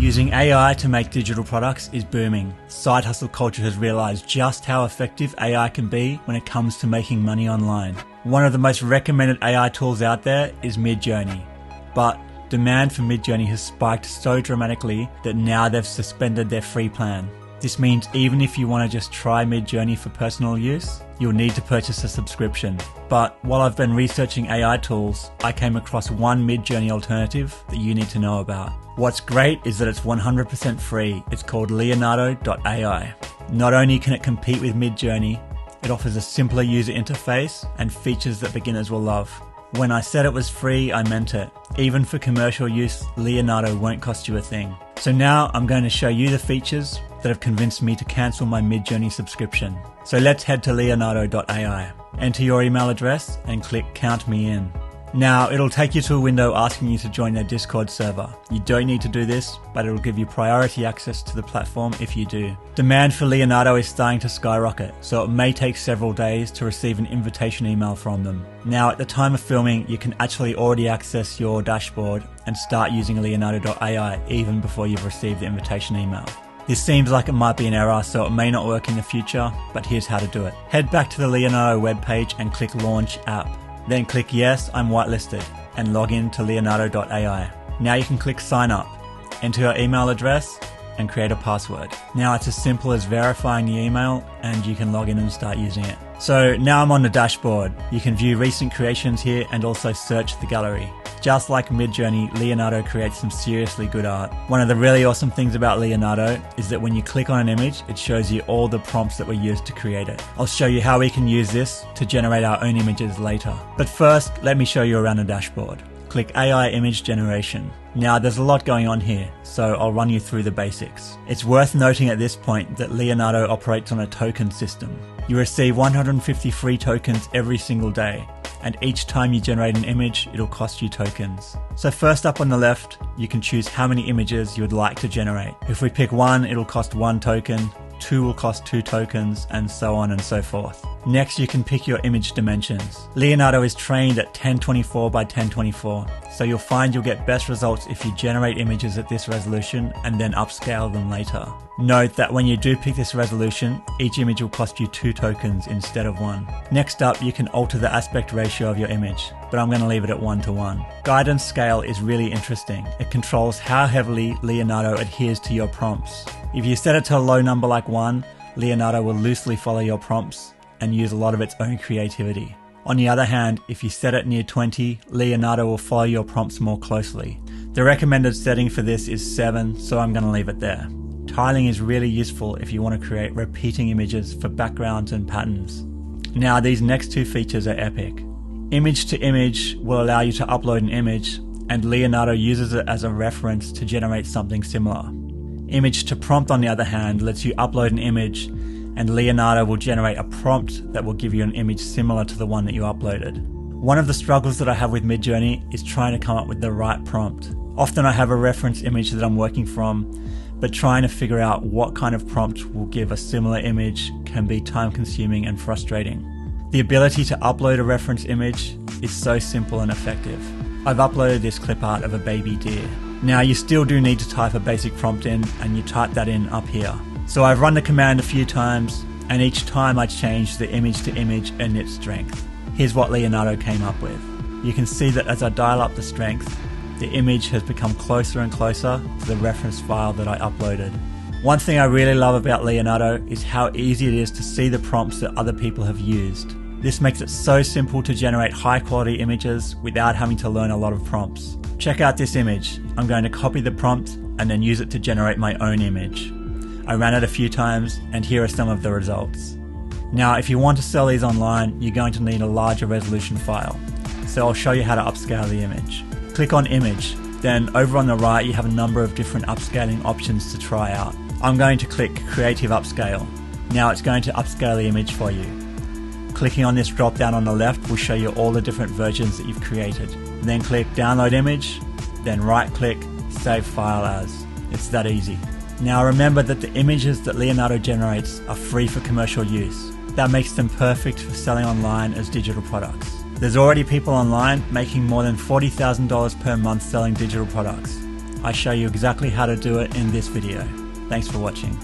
Using AI to make digital products is booming. Side hustle culture has realized just how effective AI can be when it comes to making money online. One of the most recommended AI tools out there is Midjourney. But demand for Midjourney has spiked so dramatically that now they've suspended their free plan. This means even if you want to just try Midjourney for personal use, you'll need to purchase a subscription. But while I've been researching AI tools, I came across one Midjourney alternative that you need to know about. What's great is that it's 100% free. It's called Leonardo AI. Not only can it compete with Midjourney, it offers a simpler user interface and features that beginners will love. When I said it was free, I meant it. Even for commercial use, Leonardo won't cost you a thing. So now I'm going to show you the features that have convinced me to cancel my Midjourney subscription. So let's head to Leonardo AI. Enter your email address and click Count Me In. Now it'll take you to a window asking you to join their Discord server. You don't need to do this, but it'll give you priority access to the platform if you do. Demand for Leonardo is starting to skyrocket, so it may take several days to receive an invitation email from them. Now at the time of filming, you can actually already access your dashboard and start using Leonardo AI even before you've received the invitation email. This seems like it might be an error, so it may not work in the future, but here's how to do it. Head back to the Leonardo webpage and click Launch App. Then click Yes, I'm whitelisted and log in to Leonardo AI. Now you can click Sign Up, enter your email address and create a password. Now it's as simple as verifying the email and you can log in and start using it. So now I'm on the dashboard. You can view recent creations here and also search the gallery. Just like Midjourney, Leonardo creates some seriously good art. One of the really awesome things about Leonardo is that when you click on an image, it shows you all the prompts that were used to create it. I'll show you how we can use this to generate our own images later. But first, let me show you around the dashboard. Click AI Image Generation. Now there's a lot going on here, so I'll run you through the basics. It's worth noting at this point that Leonardo operates on a token system. You receive 150 free tokens every single day, and each time you generate an image, it'll cost you tokens. So first up on the left, you can choose how many images you would like to generate. If we pick 1, it'll cost 1 token, 2 will cost 2 tokens, and so on and so forth. Next, you can pick your image dimensions. Leonardo is trained at 1024 by 1024, so you'll find you'll get best results if you generate images at this resolution and then upscale them later. Note that when you do pick this resolution, each image will cost you 2 tokens instead of 1. Next up, you can alter the aspect ratio of your image, but I'm going to leave it at 1:1. Guidance scale is really interesting. It controls how heavily Leonardo adheres to your prompts. If you set it to a low number like 1, Leonardo will loosely follow your prompts and use a lot of its own creativity. On the other hand, if you set it near 20, Leonardo will follow your prompts more closely. The recommended setting for this is 7, so I'm going to leave it there. Tiling is really useful if you want to create repeating images for backgrounds and patterns. Now these next 2 features are epic. Image to image will allow you to upload an image, and Leonardo uses it as a reference to generate something similar. Image to prompt, on the other hand, lets you upload an image and Leonardo will generate a prompt that will give you an image similar to the one that you uploaded. One of the struggles that I have with Midjourney is trying to come up with the right prompt. Often I have a reference image that I'm working from, but trying to figure out what kind of prompt will give a similar image can be time consuming and frustrating. The ability to upload a reference image is so simple and effective. I've uploaded this clip art of a baby deer. Now you still do need to type a basic prompt in, and you type that in up here. So I've run the command a few times, and each time I change the image to image and its strength. Here's what Leonardo came up with. You can see that as I dial up the strength, the image has become closer and closer to the reference file that I uploaded. One thing I really love about Leonardo is how easy it is to see the prompts that other people have used. This makes it so simple to generate high quality images without having to learn a lot of prompts. Check out this image. I'm going to copy the prompt and then use it to generate my own image. I ran it a few times and here are some of the results. Now if you want to sell these online, you're going to need a larger resolution file. So I'll show you how to upscale the image. Click on Image, then over on the right you have a number of different upscaling options to try out. I'm going to click Creative Upscale. Now it's going to upscale the image for you. Clicking on this drop down on the left will show you all the different versions that you've created. Then click Download Image, then right click Save File As. It's that easy. Now remember that the images that Leonardo generates are free for commercial use. That makes them perfect for selling online as digital products. There's already people online making more than $40,000 per month selling digital products. I show you exactly how to do it in this video. Thanks for watching.